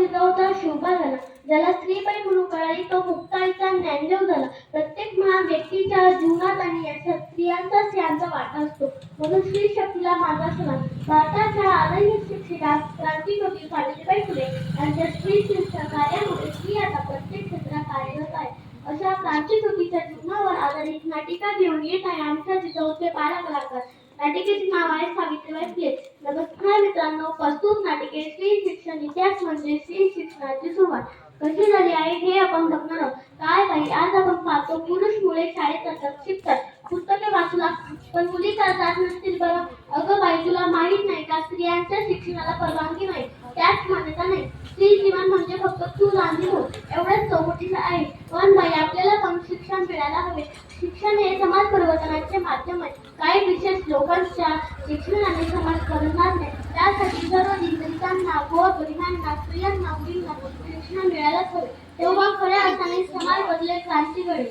जिजाऊचा शोभा झाला. ज्याला स्त्रीबाई म्हणून कळाली तो मुक्ताईचा ज्ञानदेव झाला. प्रत्येक महान व्यक्तीच्या जीवनात आणि यशात स्त्रियांचा वाटा असतो. म्हणून स्त्री शक्तीला माझा सलाम. भारताच्या आदरणीय शिक्षिका क्रांतिज्योती सावित्रीबाई फुले यांच्या स्त्री शिक्षण कार्यामुळे स्त्री आता प्रत्येक क्षेत्रात कार्यरत आहे. अशा क्रांतिज्योतीच्या जीवनावर आधारित नाटिका घेऊन येत आहे आमच्या जिजाऊचे बालकलाकार. नाटिकेचे नाव आहे सावित्रीबाई फुले. नमस्कार मित्रांनो, प्रस्तुत नाटिके स्त्री शिक्षण इतिहास म्हणजे स्त्री शिक्षणाची सुरुवात कशी झाली आहे हे आपण बघणार आहोत. काय बाई, आज आपण पाहतो पुरुष मुले शाळेत जातात, शिकतात, पुस्तके वाचू लागतात, पण मुली का जात नसतील बरं? अगं बाई, तुला माहित नाही का स्त्रियांच्या शिक्षणाला परवानगी नाही, त्याच मान्यता नाही. स्त्री जीवन म्हणजे फक्त चूल आणि मूल एवढंच चौकटीचं आहे. पण बाई, आपल्याला पण शिक्षण मिळायला हवे. शिक्षण हे समाज परिवर्तनाचे माध्यम आहे. काही विशेष लोकांच्या शिक्षणाने समाज बदलणार नाही. त्यासाठी सर्व नागरिकांना व गरिबांना, स्त्रियांना, मुलींना शिक्षण मिळायलाच हवे. तेव्हा खऱ्या अर्थाने समाज बदलेल, क्रांती घडेल.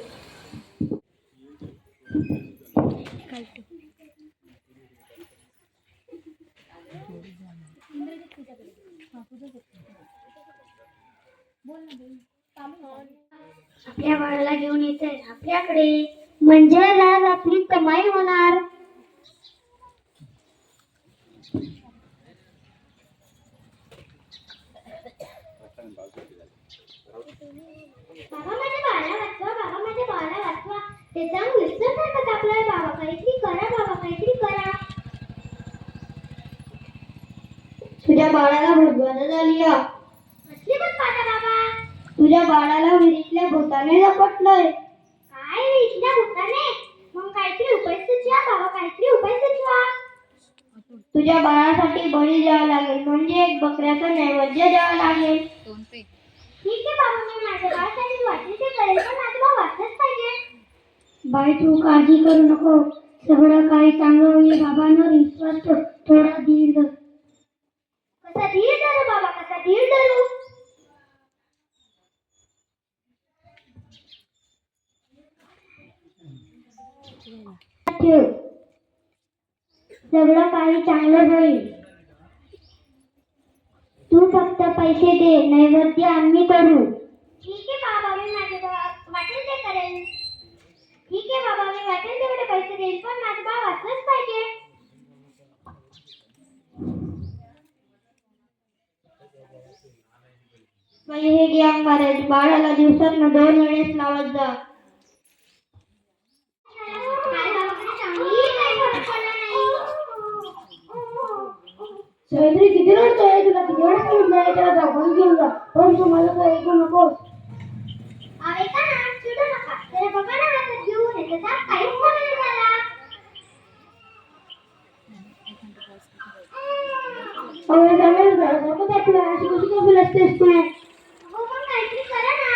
आपल्या बाळाला घेऊन येते आपल्याकडे, म्हणजे आज आपली कमाई होणार. बाबा माझ्या बाळाला वाचवा, बाबा माझ्या बाळाला वाचवा. ते जाऊन विसरतात आपल्याला. बाबा काहीतरी करा, बाबा काहीतरी करा. तुझ्या बाळाला भूतबाधा झाली आहे. कसली भूतबाधा बाबा? तुझ्या बाळाला विहिरीतल्या भूताने झपटलंय. काय विहिरीतल्या भूताने? मग काहीतरी उपाय सुचवा बाबा, काहीतरी उपाय सुचवा. तुझ्या बाळासाठी बळी द्यावा लागेल, म्हणजे एक बकऱ्याचा नैवेद्य द्यावा लागेल. ठीक आहे बाबा, मी माझ्या बाळासाठी वाटेल ते करेल, पण माझा भाऊ वाचलंच पाहिजे. बाई, तू काळजी करू नको, सगळं काही चांगलं होईल. बाबांवर विश्वास ठेव, थोडा धीर धर. कसा धीर धरू बाबा, कसा धीर धरू? सगळं काही चांगलं होईल. तू फक्त पैसे दे, नैवेद्य आम्ही करू. ठीक आहे बाबा, मी माझे वाटेल ते करेल. ठीक आहे बाबा, मी वाटेल तेवढे पैसे देईल, पण माझं बाळ वाचलंच पाहिजे. हे घ्या महाराज, बाळाला दिवसातनं 2 वेळेस लावत जा. सावित्री, किती रडतोय? तुला किती वेळेस सांगितलंय त्याला दवाखान्यात घेऊन जा, पण तू मला काय ऐकू नकोस. ऐका ना, चिडू नका. त्याला बघा ना, हातात घेऊन येते, त्यात काहीच नाही झाला. अरे जमेल का? नको त्यातलं, अशी कशी का बोलतेस तू? हो, पण काहीतरी करा ना.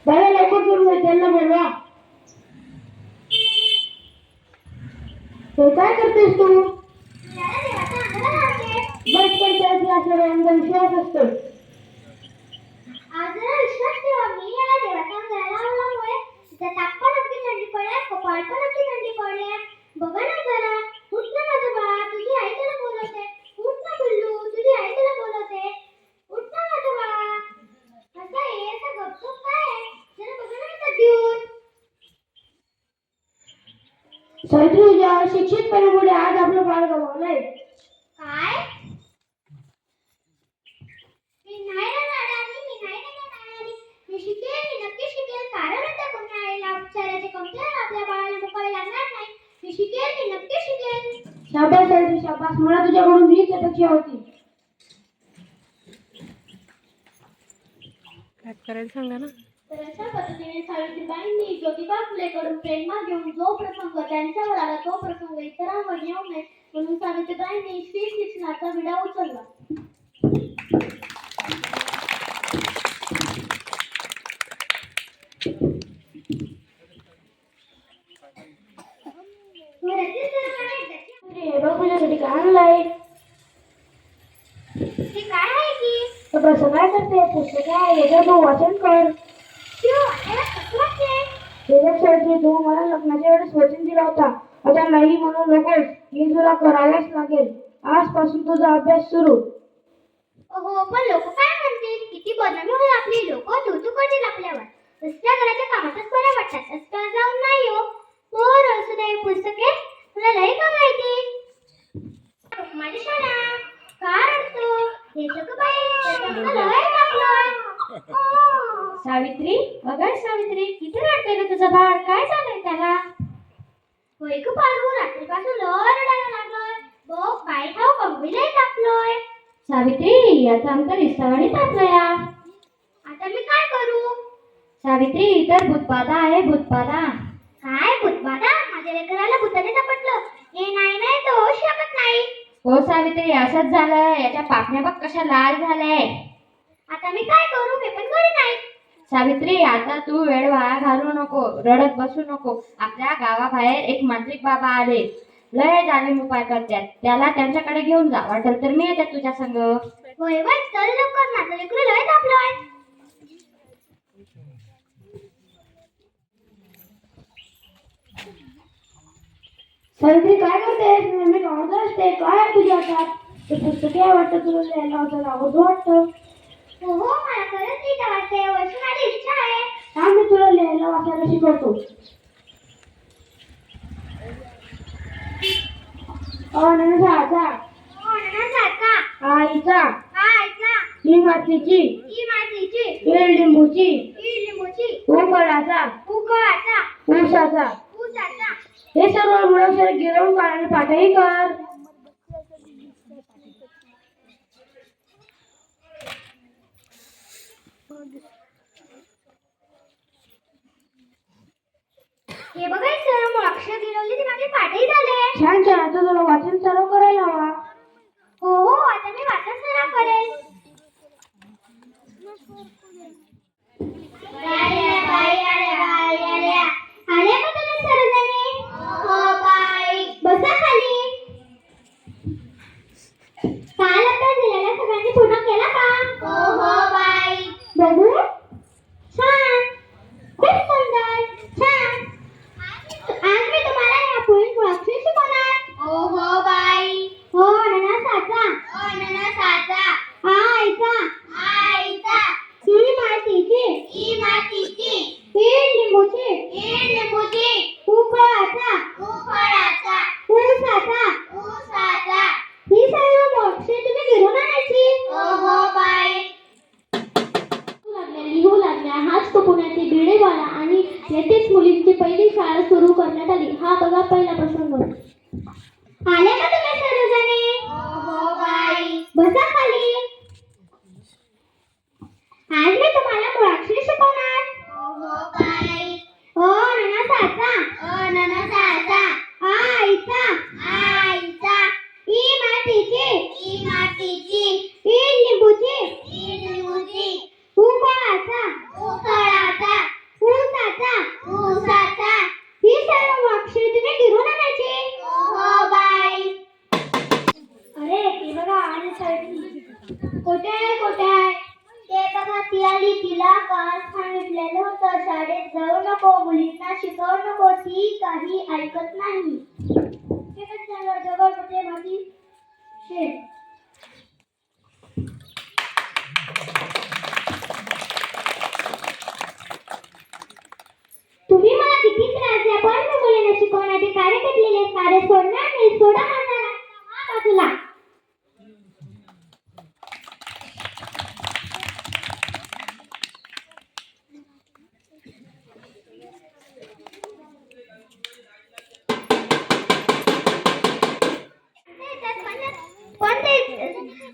बाळा लवकर करून त्यांना बोलवा. काय करतेस तू? विश्वास असतो. आज विश्वास ठेवा, मी याला देवाच्या अंगाला लावल्यामुळे त्याचा ताप पण अगदी थंडी पडल्या, कपाळ पण अगदी थंडी पडल्या. बघा ना जरा, उठ ना माझं बाळा, तुझी आई त्याला बोलवते. उठ ना पिल्लू, तुझी आई त्याला बोलवते. उठ ना माझं बाळा. असं आहे, असं गपचूप काय आहे? जरा बघा ना हातात देऊन. तुझ्या शिक्षितपणामुळे आज आपलं बाळ गमावलंय. काय? मी नाही मी शिकेल, मी नक्की शिकेल. कारण आता कोणी आईला उपचाराचे कमतर आपल्या बाळाला मुकावे लागणार नाही. मी शिकेल, मी नक्की शिकेल. शाबास सावित्री, शाबास. मला तुझ्याकडून हीच अपेक्षा होती. काय करायला सांगा ना. तर अशा पद्धतीने सावित्रीबाईंनी ज्योतिबा फुलेकडून प्रेरणा घेऊन जो प्रसंग त्यांच्यावर आला तो प्रसंग इतरांवर येऊ नये म्हणून सावित्रीबाईंनी स्त्री शिक्षणाचा विडा उचलला. तुझ्यासाठी काय आणलंय? ते काय आहे की? कसं काय करते? पुस्तक आहे, याचं वाचन कर. तू मला लग्नाच्या वेळेस वचन दिला होता, आता नाही म्हणू नकोस. हे तुला करावंच लागेल. आजपासून तुझा अभ्यास सुरू. हो, हो पण लोक काय म्हणतील, किती बदनामी होईल आपली, लोक तू करतील आपल्यावर. दुसऱ्या घराच्या कामातच बऱ्या वाटतात, असं जाऊन नाही हो. हो रसुदाई पुस्तके तुला लई का माहिती. माझी शाळा का रडतो, हे सगळं बाई त्याच्यात लय टाकलंय. सावित्री, अगं सावित्री, किती रडते ग तुझं बाळ, काय झालंय त्याला? होय ग पारू, रात्रीपासून लय रडायला लागलोय. बघ बाई ठाव कंबीला टाकलोय. सावित्री, याचा अंतर इस्तवाणी तापलंया. आता मी काय करू. सावित्री, इतर भूतबाधा आहे, भूतबाधा. काय भूतबाधा, माझ्या लेकराला भूताने झपटलं. हे नाही नाही तो होऊ शकत नाही. हो सावित्री, असंच झालंय, याच्या पापण्या बघ कशा लाल झालंय. आता मी काय करू, मी पण घरी नाही. सावित्री, आता तू वेळ वाया घालवू नको, रडत बसू नको. आपल्या गावाबाहेर एक मांत्रिक बाबा आले, लय जाणीव उपाय करतात, त्याला त्यांच्याकडे घेऊन जा, वाटेल तर मी येते तुझ्या संग. होय होय, चल लवकर, माझं लेकरू लय तापलंय. सावित्री, काय करतेस, मी गावात असते, काय आहे तुझ्या हातात? ते पुस्तके आहे वाटतं, तुला लिहायला होतं, आवडतं वाटतं. हो हो, मला खरंच लिहिता वाटते, वर्ष माझी इच्छा आहे. हा, मी तुला लिहायला वाचायला शिकवतो. अननसाचा, अननसाचा, आईचा, आईचा, ही मातीची, ही मातीची, ही लिंबूची, ही लिंबूची, उकळाचा, उकळाचा, ऊसाचा. ऊसाचा. हे सर्व मुळाक्षर गिरवून काढायला पाठही कर. हे बघा सर, मग अक्षर गिरवली ते माझे पाठही झाले. छान छान, आता तुला वाचन सराव करायला हवा. हो हो, आता मी वाचन सराव करेल. आले का तुम्ही सर्वजणी? हो बाई. बसा खाली. काल अभ्यास दिलेला सगळ्यांनी पूर्ण केला का? हो हो बाई. बघू. छान. खूप सुंदर. छान. आज मी तुम्हाला यापुढे मुळाक्षर शिकवणार. हो हो बाई. हो अननसाचा. अननसाचा. आईचा. आईचा. ही मातीची. ही मातीची. ही लिंबूची. ही लिंबूची. उकळाचा. उकळाचा. ऊसाचा. ऊसाचा. ही सर्व मोक्षे तुम्ही गिरून आणायची. हो हो बाई. लिहू लागल्या, हात कपवण्याचे बिडेवाला आणि येथेच मुलींची पहिली शाळा सुरू करण्यात आली. हा बघा पहिला प्रसंग. आले का तुम्ही सर्वजणी? हो बाई. बसा खाली. आज मी तुम्हाला मुळाक्षर शिकवणार. हो बाई. अननसाचा. अननसाचा. आईचा. आईचा. ई मातीची. ई मातीची. ई लिंबूची. ई लिंबूची. उकळाचा. उकळाचा. ऊसाचा. ऊसाचा. ही सर्व अक्षरे तुम्ही गिरून आणायची. हो बाई. अरे ती बघा आणि साईडली. कोठे आहे, कोठे आहे? ते बघा ती आली. तिला काल सांगितलेलं होतं शाळेत जाऊ नको, मुलींना शिकवू नको, ती काही ऐकत नाही. ते कसं झालं, जवळ होते माझी शेत. तुम्ही मला किती त्रास द्या, पण मी मुलींना शिकवण्याचे कार्य घेतलेले कार्य सोडणार नाही. सोडा म्हणणार बाजूला.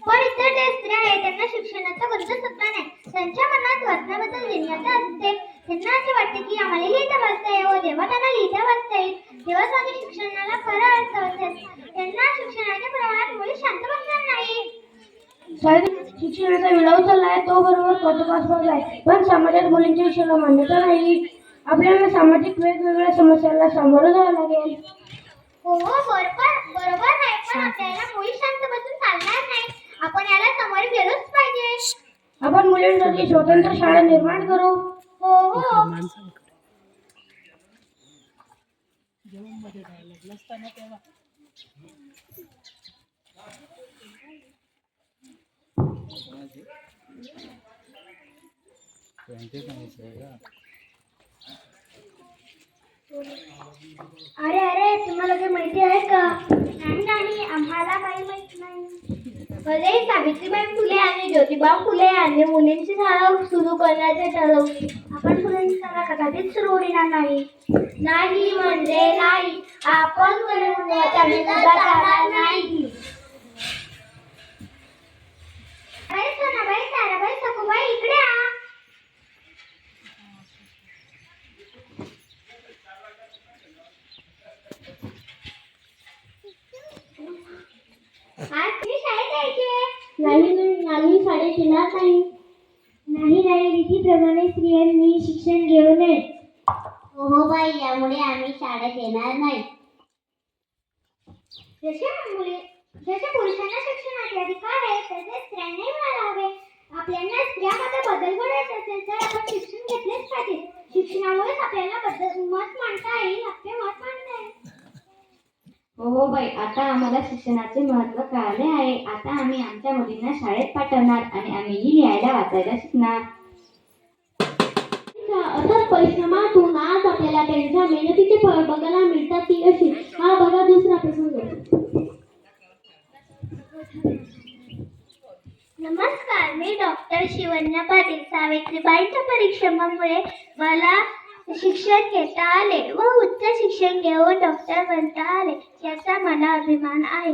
पण इतर जे स्त्रिया आहेत त्यांना शिक्षणाचा गरज असता नाही. त्यांच्या मनात वाचनाबद्दल लिहिण्याचं असते. त्यांना असे वाटते की आम्हाला लिहिता वाचता यावं. जेव्हा त्यांना लिहिता वाचता येईल तेव्हा माझ्या शिक्षणाला खरा अर्थ असेल. त्यांना शिक्षणाच्या प्रवाहात मुली शांत बसणार नाही. शिक्षणाचा विडाव चाललाय, तो बरोबर कौतुकास्पद आहे, पण समाजात मुलींच्या शिक्षणाला मान्यता नाही. आपल्याला सामाजिक वेगवेगळ्या समस्यांना सामोरं जावं लागेल. हो बरोबर आहे, पण आपल्याला मुली शांत बसून चालणार नाही. आपण याला समोर गेलोच पाहिजे. आपण मुलींसाठी स्वतंत्र शाळा निर्माण करू. हो हो. अरे अरे, तुम्हाला काही माहिती आहे का? नाही, आम्हाला काही माहित नाही. भले सावित्रीबाई फुले आणि ज्योतिबा फुले यांनी मुलींची शाळा सुरू करण्याचे ठरवले. आपण मुलींची शाळा कदाचित सुरू होणार नाही. नाही म्हणजे नाही. आपण मुलींच्या विरोधात जाणार नाही. ताराबाई, सखूबाई, इकडे आ. आज तुम्ही शाळेत जायचे? नाही, शाळेत येणार नाही. नाही, रीतीप्रमाणे स्त्रियांनी शिक्षण घेऊ नये. हो बाई, यामुळे आम्ही शाळेत येणार नाही. जसे पुरुषांना शिक्षणाचे अधिकार आहे तसे स्त्रियांनाही मिळायला हवे. आपल्याला स्त्रियांमध्ये बदल घडायचा असेल तर आपण शिक्षण घेतलेच पाहिजे. शिक्षणामुळेच आपल्याला मत मांडता येईल, आपले मत मांडता येईल. हो बाई, आता आम्हाला शिक्षणाचे महत्त्व कळाले आहे. आता आम्ही आमच्या मुलींना शाळेत पाठवणार आणि आम्हीही लिहायला वाचायला शिकणार. अथक परिश्रमातून आज आपल्याला त्यांच्या मेहनतीचे फळ बघायला मिळतात ती अशी. हा बघा दुसरा प्रसंग. नमस्कार, मी डॉक्टर शिवन्या पाटील. सावित्रीबाईंच्या परिश्रमामुळे मला शिक्षण घेता आले व उच्च शिक्षण घेऊन डॉक्टर बनता आले, याचा मला अभिमान आहे.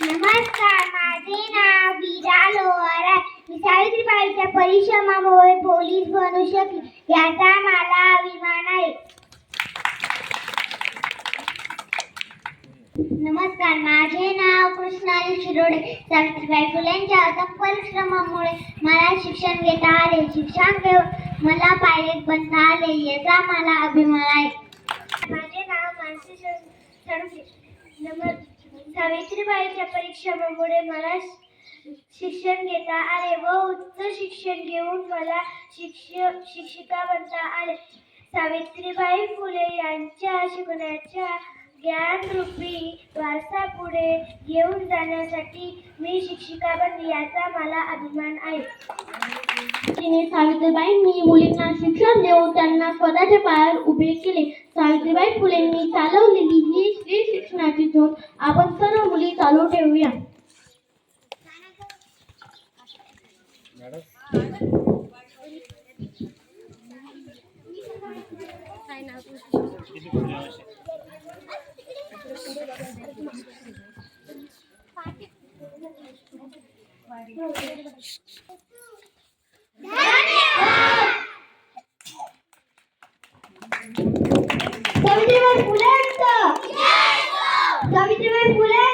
नमस्कार, माझे नाव वीरा लोहार आहे. मी सावित्रीबाईंच्या परिश्रमामुळे पोलीस बनू शकले, याचा मला अभिमान आहे. नमस्कार, माझे नाव कृष्णाली शिरोडे. सावित्रीबाई फुलेंच्या अथक परिश्रमामुळे मला शिक्षण घेता आले. शिक्षण घेऊन मला पायलट बनता आले, याचा मला अभिमान आहे. माझे नाव मानसी सडुके. सावित्रीबाईंच्या परिश्रमामुळे मला शिक्षण घेता आले व उच्च शिक्षण घेऊन मला शिक्षिका बनता आले. सावित्रीबाई फुले यांच्या शिकवण्याच्या ज्ञानरूपी वारसा पुढे घेऊन जाण्यासाठी मी शिक्षिका बनली, याचा मला अभिमान आहे. सावित्रीबाईंनी मुलींना शिक्षण देऊन त्यांना स्वतःच्या पायावर उभे केले. सावित्रीबाई फुलेंनी चालवलेली ही स्त्री शिक्षणाची झोन आपण सर्व मुली चालू ठेवूया. सावित्रीबाई फुलेंचा सावित्रीबाई फुले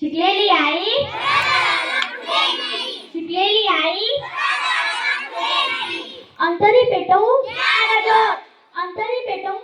शिकलेली आई शिकलेली आई अंतरी पेटवू अंतरी पेटवू